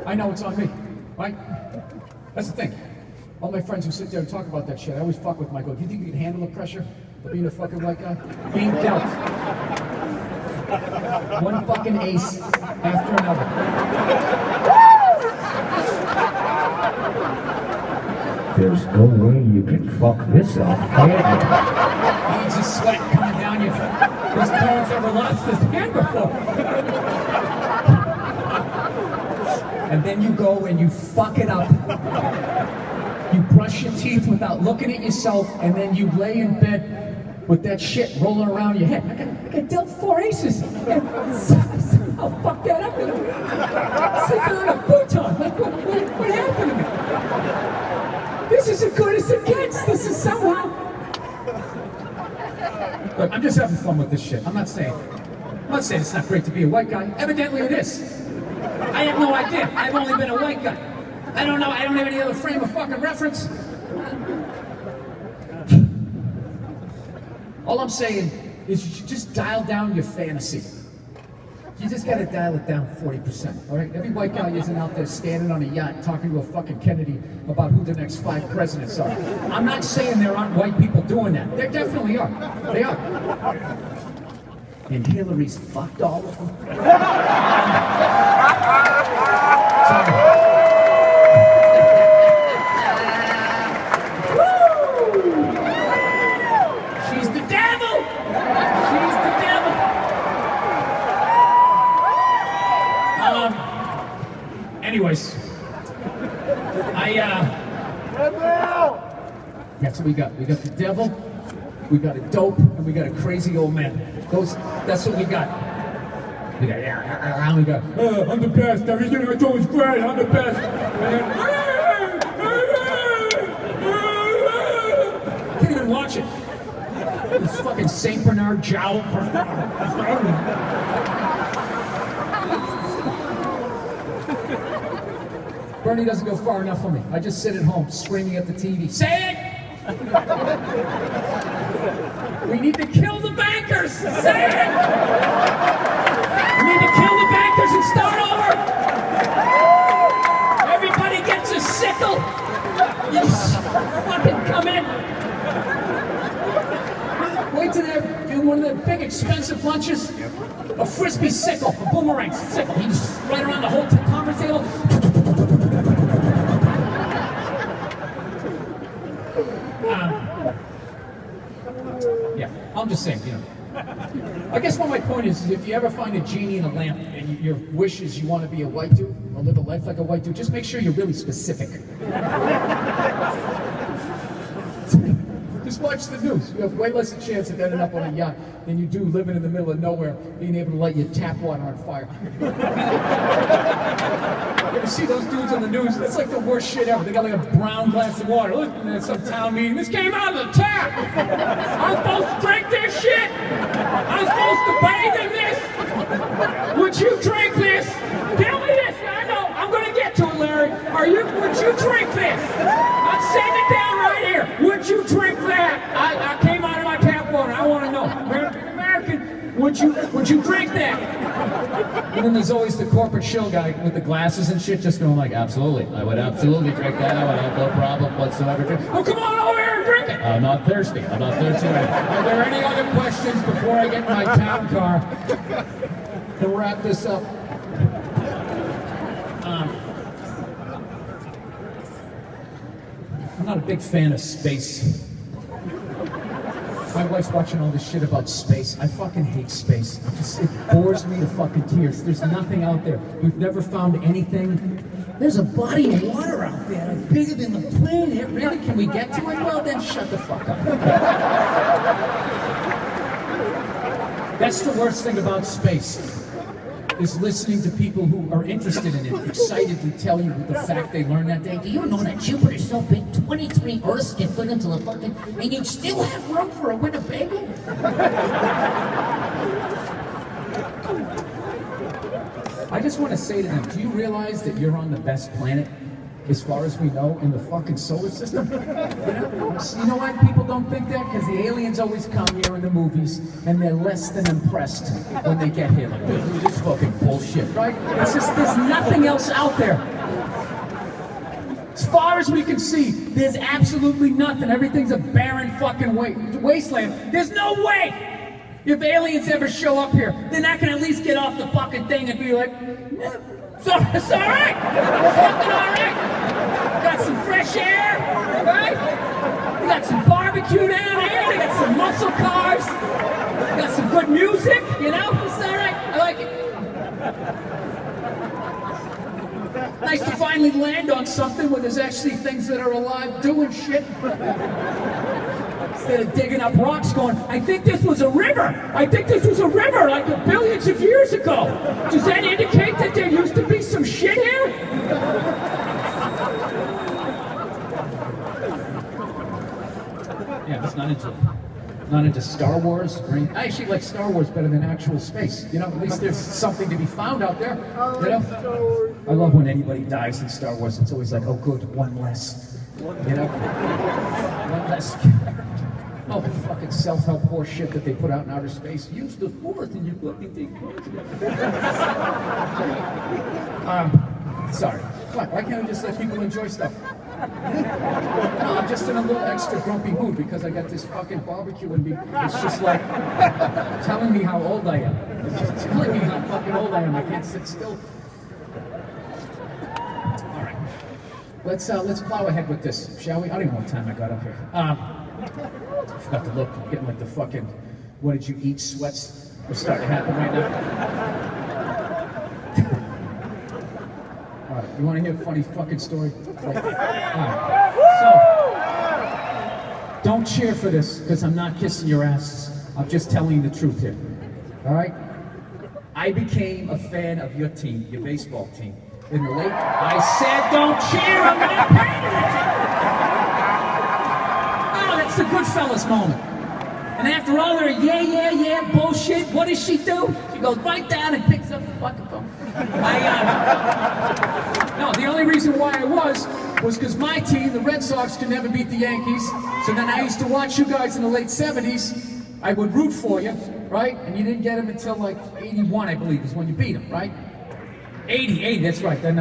S3: I know it's on me, right? That's the thing. All my friends who sit there and talk about that shit, I always fuck with them. I go, do you think you can handle the pressure of being a fucking white guy? Being dealt. One fucking ace after another.
S5: There's no way you can fuck this up, can you?
S3: Beads of sweat coming down your face. His parents ever lost his hand before. And then you go and you fuck it up. You brush your teeth without looking at yourself, and then you lay in bed with that shit rolling around your head. I got dealt 4 aces. And somehow fuck that up. Look, I'm just having fun with this shit. I'm not saying it's not great to be a white guy. Evidently it is. I have no idea. I've only been a white guy. I don't know. I don't have any other frame of fucking reference. All I'm saying is you should just dial down your fantasy. You just gotta dial it down 40%, all right? Every white guy isn't out there standing on a yacht talking to a fucking Kennedy about who the next 5 presidents are. I'm not saying there aren't white people doing that. There definitely are. They are. And Hillary's fucked all of them. She's the devil! She's the devil! Anyways, that's what we got. We got the devil, we got a dope, and we got a crazy old man. That's what we got. We got, I'm the best, everything I do is great, I'm the best. And then, can't even watch it. This fucking Saint Bernard jowl. Bernie doesn't go far enough for me. I just sit at home screaming at the TV. Say it! We need to kill the bankers! Say it! We need to kill the bankers and start over! Everybody gets a sickle! You just fucking come in! Wait till they're doing one of their big expensive lunches. A frisbee sickle, a boomerang sickle. You just right around the whole conference table. Yeah, I'm just saying, you know. I guess what my point is if you ever find a genie in a lamp and your wish is you want to be a white dude or live a life like a white dude, just make sure you're really specific. Just watch the news. You have way less a chance of ending up on a yacht than you do living in the middle of nowhere, being able to light your tap water on fire. You ever see those dudes on the news? That's like the worst shit ever. They got like a brown glass of water. Listen at some town meeting. This came out of the tap. I'm supposed to drink this shit. I'm supposed to bathe in this. Would you drink this? Tell me this. I know. I'm going to get to it, Larry. Would you drink this? I'm setting it down right here. Would you drink that? I came out of my tap water. I want to know. American, would you drink that? And then there's always the corporate shill guy with the glasses and shit just going like, absolutely. I would absolutely drink that. I would have no problem whatsoever. Oh, come on over here and drink it. I'm not thirsty. I'm not thirsty. Are there any other questions before I get in my town car to wrap this up? I'm not a big fan of space. My wife's watching all this shit about space. I fucking hate space. It bores me to fucking tears. There's nothing out there. We've never found anything. There's a body of water out there that's bigger than the planet. Really? Can we get to it? Well, then shut the fuck up. That's the worst thing about space. Is listening to people who are interested in it excitedly tell you the fact they learned that day.
S4: Do you know that Jupiter's so big, 23 Earths can fit into the fucking, and you'd still have room for a Winnebago?
S3: I just want to say to them, do you realize that you're on the best planet, as far as we know, in the fucking solar system? You know why people don't think that? Because the aliens always come here in the movies, and they're less than impressed when they get here. Like, this is fucking bullshit, right? It's just, there's nothing else out there. As far as we can see, there's absolutely nothing. Everything's a barren fucking wasteland. There's no way! If aliens ever show up here, they're not gonna at least get off the fucking thing and be like, it's all right! It's fucking all right! Got some fresh air, right? We got some barbecue down here, we got some muscle cars, we got some good music, you know? It's all right, I like it. Nice to finally land on something where there's actually things that are alive doing shit. Instead of digging up rocks going, I think this was a river. I think this was a river like billions of years ago. Does that indicate that there used to be some shit here? Yeah, just not into it. not into Star Wars. I actually like Star Wars better than actual space. You know, at least there's something to be found out there. You know, I love when anybody dies in Star Wars. It's always like, oh, good, one less. You know, one less character. Oh, the fucking self-help horse shit that they put out in outer space. Use the Force and you fucking take sorry. Why can't I just let people enjoy stuff? No, I'm just in a little extra grumpy mood because I got this fucking barbecue in me. It's just like telling me how old I am. It's just telling me how fucking old I am. I can't sit still. All right, let's plow ahead with this, shall we? I don't even know what time I got up here. I forgot to look. I'm getting like the fucking "what did you eat" sweats are starting to happen right now. All right, you want to hear a funny fucking story? So, don't cheer for this, because I'm not kissing your asses. I'm just telling you the truth here. All right? I became a fan of your team, your baseball team. In the late, I said don't cheer, I'm not paying attention. Oh, that's the Goodfellas moment. And after all their yeah bullshit, what does she do? She goes right down and picks up the fucking phone. No, the only reason why I was because my team, the Red Sox, could never beat the Yankees. So then I used to watch you guys in the late 70s. I would root for you, right? And you didn't get them until like 81, I believe, is when you beat them, right? 80, that's right. Then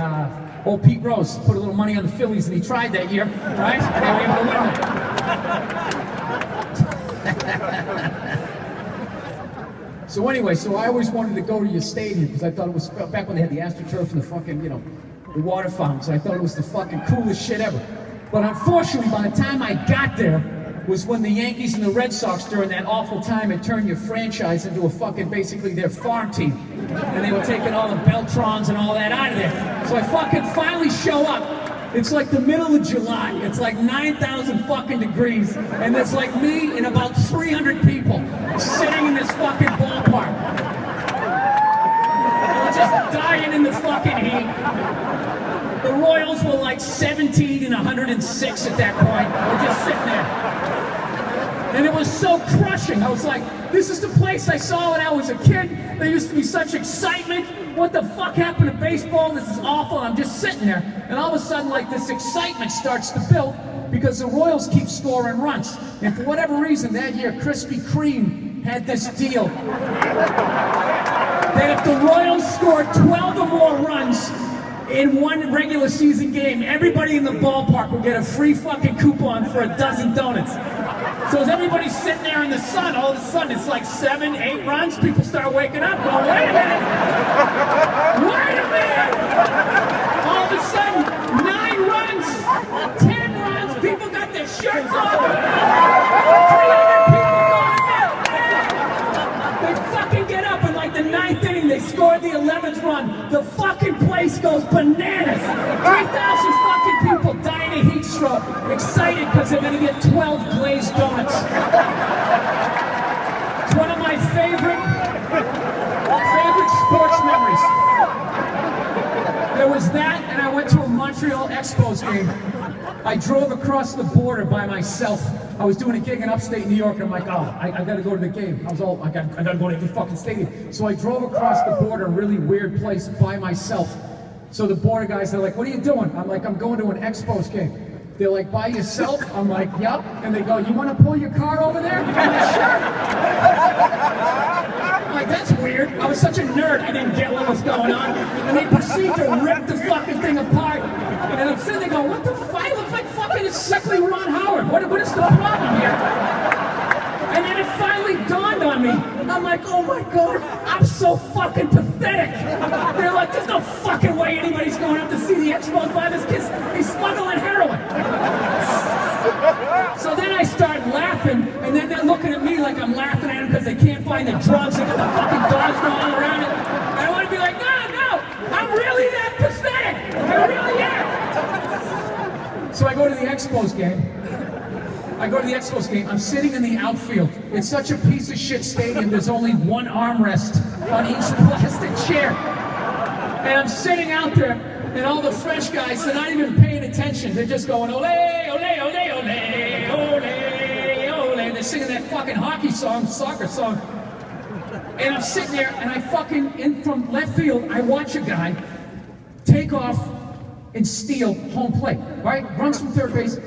S3: old Pete Rose put a little money on the Phillies and he tried that year, right? And they were able to win it. So anyway, I always wanted to go to your stadium because I thought it was back when they had the AstroTurf and the fucking, you know, the water fountains. I thought it was the fucking coolest shit ever. But unfortunately, by the time I got there, was when the Yankees and the Red Sox, during that awful time, had turned your franchise into a fucking, basically their farm team. And they were taking all the Beltrons and all that out of there. So I fucking finally show up. It's like the middle of July. It's like 9,000 fucking degrees. And it's like me and about 300 people sitting in this fucking ballpark. And we're just dying in the fucking heat. The Royals were like 17 and 106 at that point. We're just sitting there. And it was so crushing. I was like, this is the place I saw when I was a kid. There used to be such excitement. What the fuck happened to baseball? This is awful. I'm just sitting there. And all of a sudden, like, this excitement starts to build because the Royals keep scoring runs. And for whatever reason, that year, Krispy Kreme had this deal that if the Royals scored 12 or more runs in one regular season game, everybody in the ballpark would get a free fucking coupon for a dozen donuts. So as everybody's sitting there in the sun, all of a sudden it's like 7, 8 runs, people start waking up, going, wait a minute! Wait a minute! All of a sudden, 9 runs, 10 runs, people got their shirts off, 300 people going, they fucking get up in like the 9th inning, they scored the 11th run, the fucking place goes bananas! 3,000 fucking people dying of heat stroke, excited because they're gonna get 12 glazed donuts. It's one of my favorite sports memories. There was that, and I went to a Montreal Expos game. I drove across the border by myself. I was doing a gig in upstate New York, and I'm like, oh, I gotta go to the game. I gotta go to the fucking stadium. So I drove across the border, a really weird place, by myself. So the border guys, they're like, what are you doing? I'm like, I'm going to an Expos game. They're like, by yourself? I'm like, yep. And they go, you want to pull your car over there? I'm like, sure. I'm like, that's weird. I was such a nerd, I didn't get what was going on. And they proceed to rip the fucking thing apart. And I'm sitting there going, what the fuck? I look like fucking sickly Ron Howard. What is the problem here? And then it finally dawned on me. I'm like, oh my God, I'm so fucking pathetic. They're like, there's no fucking way anybody's going up to see the Expos by this kid. He's smuggling heroin. So then I start laughing, and then they're looking at me like I'm laughing at them because they can't find the drugs. They got the fucking dogs going all around it. And I want to be like, no, I'm really that pathetic. I really am. So I go to the Expos game. I'm sitting in the outfield. It's such a piece of shit stadium. There's only one armrest on each plastic chair. And I'm sitting out there, and all the fresh guys, they're not even paying attention. They're just going, ole, ole, ole, ole, ole, ole, ole. They're they're singing that fucking hockey song, soccer song. And I'm sitting there, and I fucking, in from left field, I watch a guy take off and steal home plate, right? Runs from third base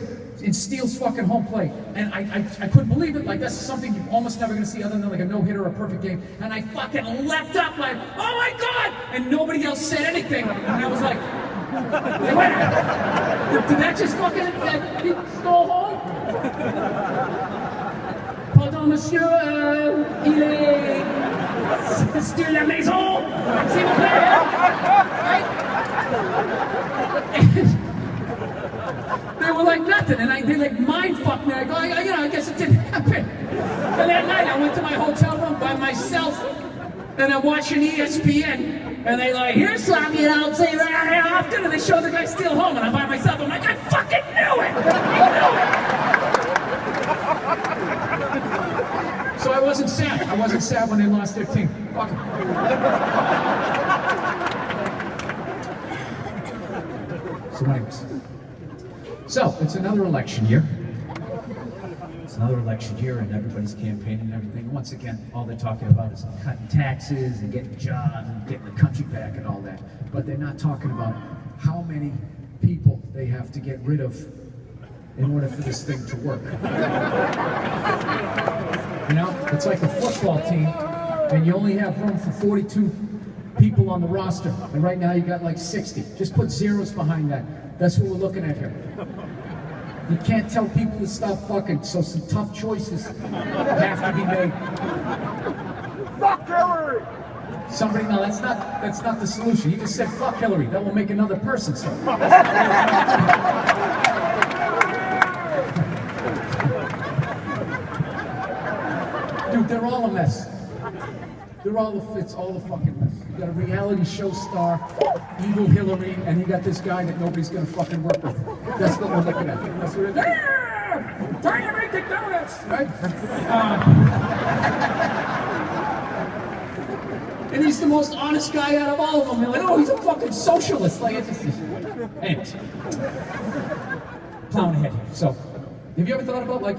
S3: and steals fucking home plate. And I couldn't believe it. Like, that's something you're almost never gonna see other than like a no-hitter or a perfect game. And I fucking leapt up like, oh my God! And nobody else said anything. And I was like, did that just fucking, he stole home? Pardon, monsieur, il est sur la maison, s'il vous plaît. Right? They were like nothing, and they like mind fucked me. I go, I guess it didn't happen. And that night, I went to my hotel room by myself, and I'm watching ESPN. And they like, here's something you don't see very often, and they show the guy steal home, and I'm by myself. I'm like, I fucking knew it! So I wasn't sad. I wasn't sad when they lost their team. Fuck 'em. So anyways. So, it's another election year. It's another election year, and everybody's campaigning and everything. Once again, all they're talking about is cutting taxes and getting jobs and getting the country back and all that. But they're not talking about how many people they have to get rid of in order for this thing to work. You know, it's like a football team, and you only have room for 42 people on the roster, and right now you got like 60. Just put zeros behind that. That's what we're looking at here. You can't tell people to stop fucking, so some tough choices have to be made.
S6: Fuck Hillary!
S3: Somebody, no, that's not the solution. You just said fuck Hillary. That will make another person say. Dude, they're all a mess. It's all a fucking mess. You got a reality show star, evil Hillary, and you got this guy that nobody's gonna fucking work with. That's what we're looking at. That's what it is. Yeah! Trying to make the donuts! Right? And he's the most honest guy out of all of them. They're like, oh, he's a fucking socialist. Like, it's just... Anyways. Plowing ahead here. So, have you ever thought about, like,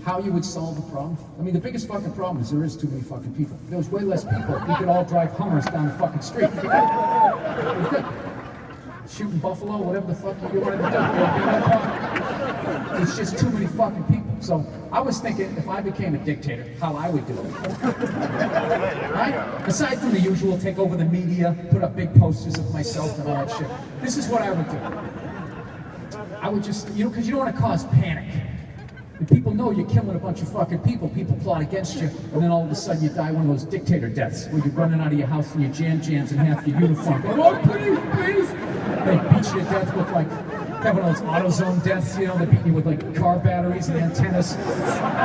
S3: how you would solve the problem? I mean, the biggest fucking problem is there is too many fucking people. If there was way less people, we could all drive Hummers down the fucking street. We could. Shooting buffalo, whatever the fuck you wanted to do. It's just too many fucking people. So, I was thinking, if I became a dictator, how I would do it. Right? Aside from the usual, take over the media, put up big posters of myself and all that shit. This is what I would do. I would just, because you don't want to cause panic. If people know you're killing a bunch of fucking people plot against you, and then all of a sudden you die one of those dictator deaths, where you're running out of your house and your jams in half your uniform. Going, oh, please, please! They beat you to death with like, have one of those AutoZone deaths, they beat you with like car batteries and antennas,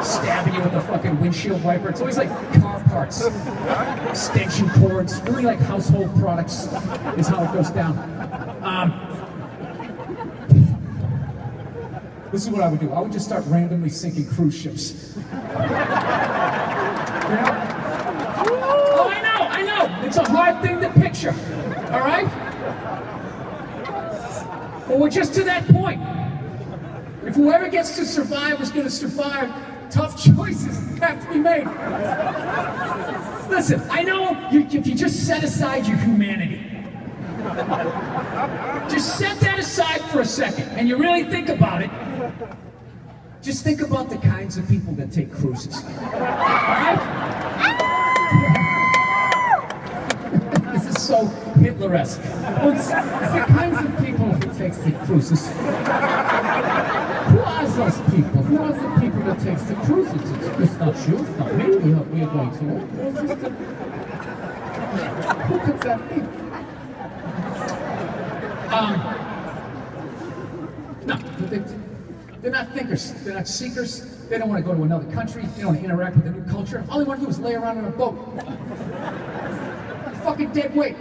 S3: stabbing you with a fucking windshield wiper. It's always like car parts, extension cords, really like household products is how it goes down. This is what I would do. I would just start randomly sinking cruise ships. Oh, I know. It's a hard thing to picture. All right? But we're just to that point. If whoever gets to survive is going to survive, tough choices have to be made. Listen, I know if you just set aside your humanity, just set that aside for a second, and you really think about it. Just think about the kinds of people that take cruises. Alright? This is so Hitler-esque. It's the kinds of people who takes the cruises. Who are those people? Who are the people that takes the cruises? It's not you, it's not me. We are going to. Who could that be? No, they're not thinkers, they're not seekers, they don't want to go to another country, they don't want to interact with a new culture. All they want to do is lay around on a boat. Fucking dead weight.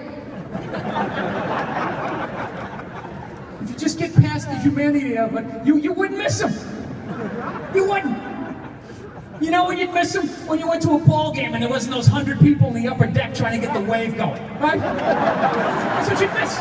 S3: If you just get past the humanity of it, you wouldn't miss them. You wouldn't. You know when you'd miss them? When you went to a ball game and there wasn't those 100 people in the upper deck trying to get the wave going, right? That's what you'd miss.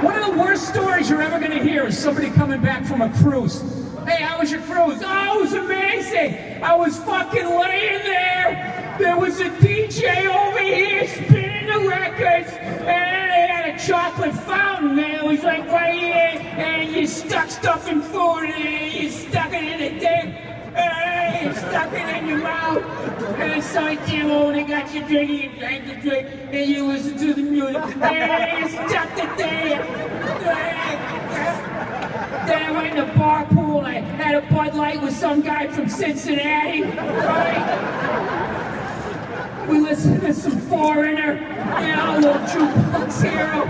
S3: One of the worst stories you're ever going to hear is somebody coming back from a cruise
S2: Hey, how was your cruise? Oh, it was amazing. I was fucking laying there. There was a DJ over here spinning the records, and they had a chocolate fountain, and it was like right here, and you stuck stuff in food, and you stuck it in a thing, and you stuck it in your mouth, and so you came over, they got you drinking, you drank the drink, and you listened to the music, and you stuck it there. Then I went in the bar pool and I had a Bud Light with some guy from Cincinnati, right? We listened to some Foreigner, you know, a little jukebox hero.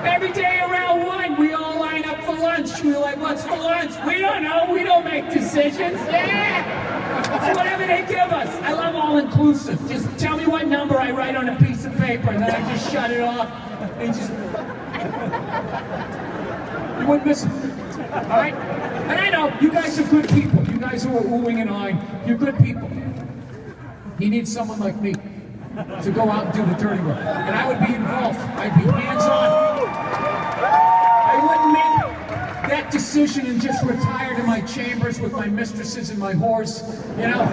S2: Every day around 1, we all line up for lunch. We were like, what's for lunch? We don't know, we don't make decisions. Yeah! It's whatever they give us. I love all-inclusive. Just tell me what number I write on a piece of paper and then I just shut it off and just... You wouldn't miss it. All right? And I know, you guys are good people. You guys who are oohing and eyeing, you're good people. He needs someone like me to go out and do the dirty work. And I would be involved. I'd be hands-on. I wouldn't make that decision and just retire to my chambers with my mistresses and my whores, you know?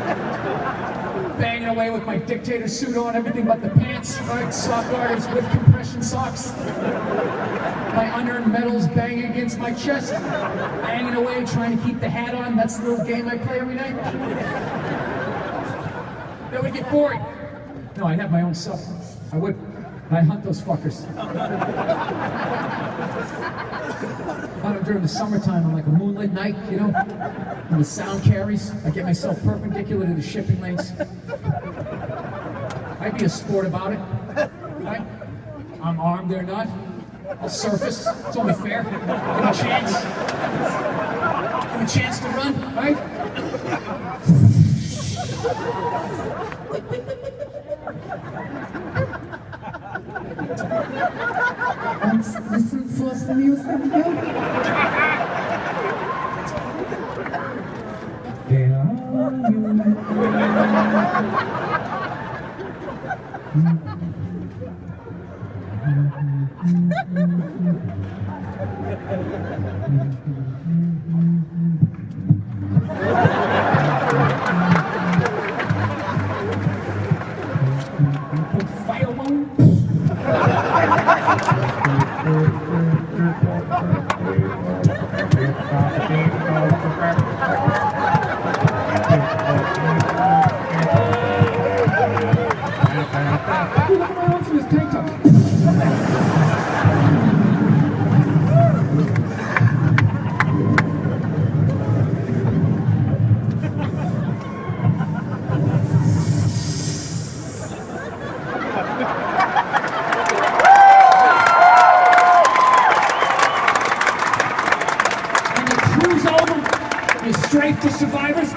S2: Banging away with my dictator suit on, everything but the pants, right? Sock garters with compression socks. My unearned medals banging against my chest. Hanging away, trying to keep the hat on. That's the little game I play every night. That would get boring. No, I'd have my own stuff. I would. I'd hunt those fuckers. Hunt them during the summertime on like a moonlit night, you know? When the sound carries, I get myself perpendicular to the shipping lanes. I'd be a sport about it, right? I'm armed, they're not. I'll surface, it's only fair. Give them a chance. Give them a chance to run, right?
S4: Let's listen for some music again.
S2: Straight to survivors.